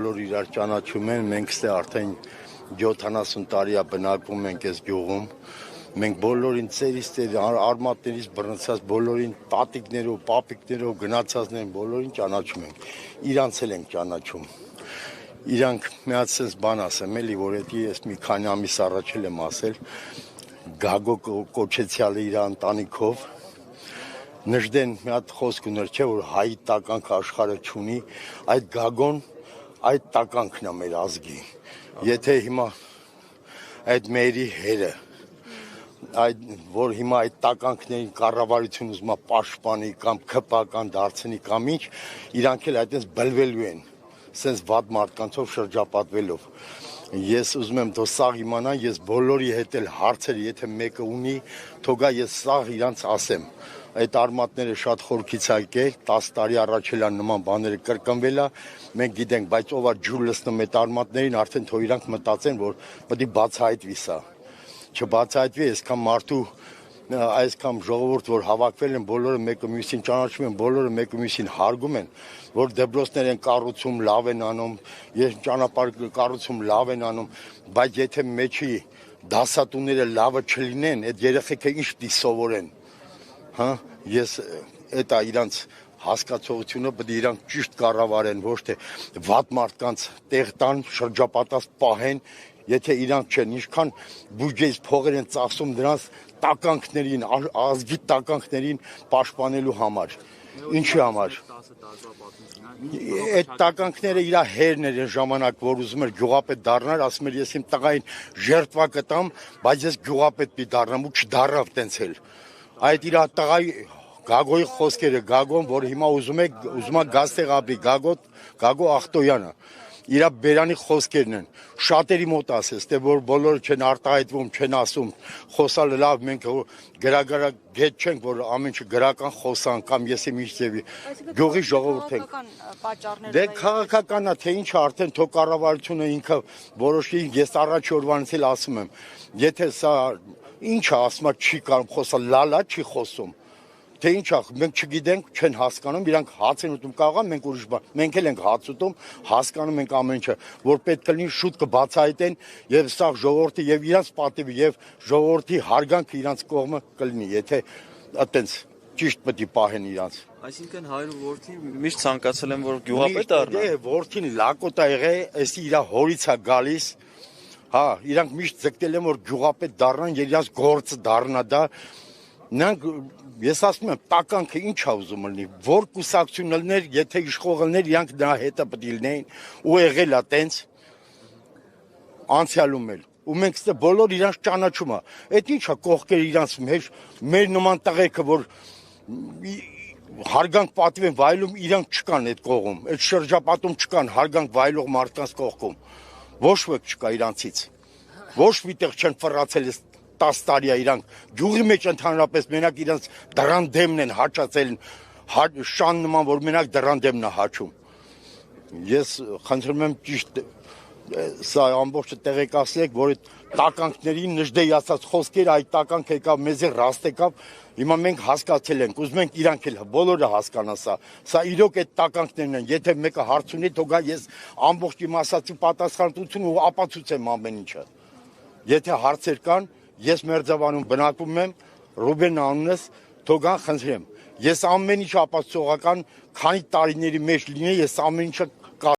Բոլոր իրար ճանաչում են, մենք ստե արդեն 70 տարի է բնակվում ենք այս գյուղում։ Մենք բոլորին ծերից արմատներից բռնցած բոլորին տատիկներով, պապիկներով գնացածներին բոլորին ճանաչում ենք։ Իրանց էլ ենք ճանաչում։ Իրանք մի հատ sense բան ասեմ, էլի, որ էդի ես մի քանի ամիս առաջ եմ ասել, Գագո Կոչեցյալը իր ընտանիքով նժդեն մի հատ խոսք ուներ, չէ, որ հայի տականք աշխարհը չունի, այդ Գագոն այդ տականքն է մեր ազգի։ Եթե հիմա այդ մերի հերը, որ հիմա այդ տականքներին կառավարություն ուզում է պաշտպանի կամ քպական դարձնի կամ ինչ, իրանք էլ այդպես բլվելու են, սենց վատ մարդկանցով շրջապատվելով։ Ես ուզում եմ թող սաղ իմանան, ես բոլորի հետ էլ հարցերը, եթե մեկը ունի, թողա ես սաղ իրանց ասեմ։ Այդ արմատները շատ խորքից ակե, 10 տարի առաջ էլ նման բաները կրկնվել է, մենք գիտենք, բայց ով է ջուր լցնում այդ արմատներին, արդեն թող իրանք մտածեն, որ պետք է բացահայտվի սա։ Չբացահայտվի, այսքան մարդու, այսքան ժողովուրդ, որ հավաքվել են, բոլորը մեկը մյուսին ճանաչում են, բոլորը մեկը մյուսին հարգում են, որ դպրոցներ են կառուցում, լավ են անում, ճանապարհ կառուցում, լավ են անում, բայց եթե մեջի դասատուները լավը չլինեն, այդ երեխեքը ինչ պիտի սովորեն։ Հա, ես այդ իրանց հասկացողությունը պետք է իրանք ճիշտ կառավարեն, ոչ թե վատ մարդկանց տեղ տան, շրջապատած պահեն, եթե իրանք չեն, ինչքան բյուջեից փողեր են ծախսում դրանց տականքներին, ազգի տականքներին պաշտպանելու համար։ Ինչի համար։ Այդ տականքները իր հերն էր այն ժամանակ, որ ուզում էր գյուղապետ դառնալ, ասում էր ես իմ տղային ժերտվա կտամ, բայց ես գյուղապետ պիտի դառնամ ու չդառավ տենց էլ։ Այդ իր տղայի Գագոյի խոսքերը, Գագոն, որ հիմա ուզում է գազտեղ ապրի, Գագո Ախտոյանը, իր բերանի խոսքերն են, շատերի մոտ ասես, թե որ բոլորը չեն արտահայտվում, չեն ասում, խոսալը լավ, մենք գրագետ չենք, որ ամեն ինչ գրական խոսան կամ ես եմ ինչ ձևի, գյուղի ժողովուրդ ենք։ Դե քաղաքականն է, թե ինչ արդեն թող կառավարությունը ինքը որոշի, ես առաջ օրվանից էլ ասում եմ, եթե սա ինչը ասում է չի կարող խոսալ, լալա չի խոսում, թե ինչ մենք չգիտենք, չեն հասկանում, իրանք հաց են ուտում, կարող է մենք ուրիշ բան, մենք էլ ենք հաց ուտում, հասկանում ենք ամեն ինչը, որ պետք է լինի շուտ կբացահայտեն եւ սա ժողովրդի եւ իրանց պատիվը եւ ժողովրդի հարգանքը իրանց կողմը կլինի, եթե այտենց ճիշտ պետք է պահեն իրանց։ Այսինքն հայր ու որդին միշտ ցանկացել են, որ գյուղապետ դառնան։ Դե որդին լակոտ ա եղել, էսի իր հորից է գալիս, հա, իրանք միշտ ձգտել են, որ գյուղապետ դառնան, իրանց գործը դառնա դա։ Նրանք ես ասում եմ, տականքը ինչ է ուզում լինի, որ կուսակցություն լիներ, եթե իշխող լիներ, իրանք նրա հետը պետք է լինեին, ու եղել է տենց անցյալում էլ։ Ու մենք ստե բոլոր իրանց ճանաչում է։ Այդ ինչ է կողքեր իրանց մեր նման տղեկը, որ հարգանք պատիվ են վայելում, իրանք չկան այդ կողում, այդ շրջապատում չկան հարգանք վայելող մարդկանց կողքում։ Ոչ ոք չկա իրանցից։ Ոչ միտեղ չեն ֆռացել 10 տարի է իրանք գյուղի մեջ ընդհանրապես մենակ իրանց դռան դեմն են հաճացել շան նման, որ մենակ դռան դեմն է հաճում։ Ես խնդրում եմ ճիշտ սա ամբողջը տեղեկացրեք, որ այդ տականքների նժդեի ասած խոսքերը, այդ տականք եկավ մեզ ռաստ եկավ, հիմա մենք հասկացել ենք, ուզում ենք իրանք էլ բոլորը հասկանա սա իրոք այդ տականքներն են, եթե մեկը հարց ունի, թողա ես ամբողջ իմ ասացի պատասխանատվությունը ու ապացուցեմ ամեն ինչը։ Եթե հարցեր կան, ես Մերձավանում բնակվում եմ, Ռուբեն անունս, թողան խնդրեմ։ Ես ամեն ինչ ապացուցողական, քանի տարիների մեջ լինի, ես ամեն ինչը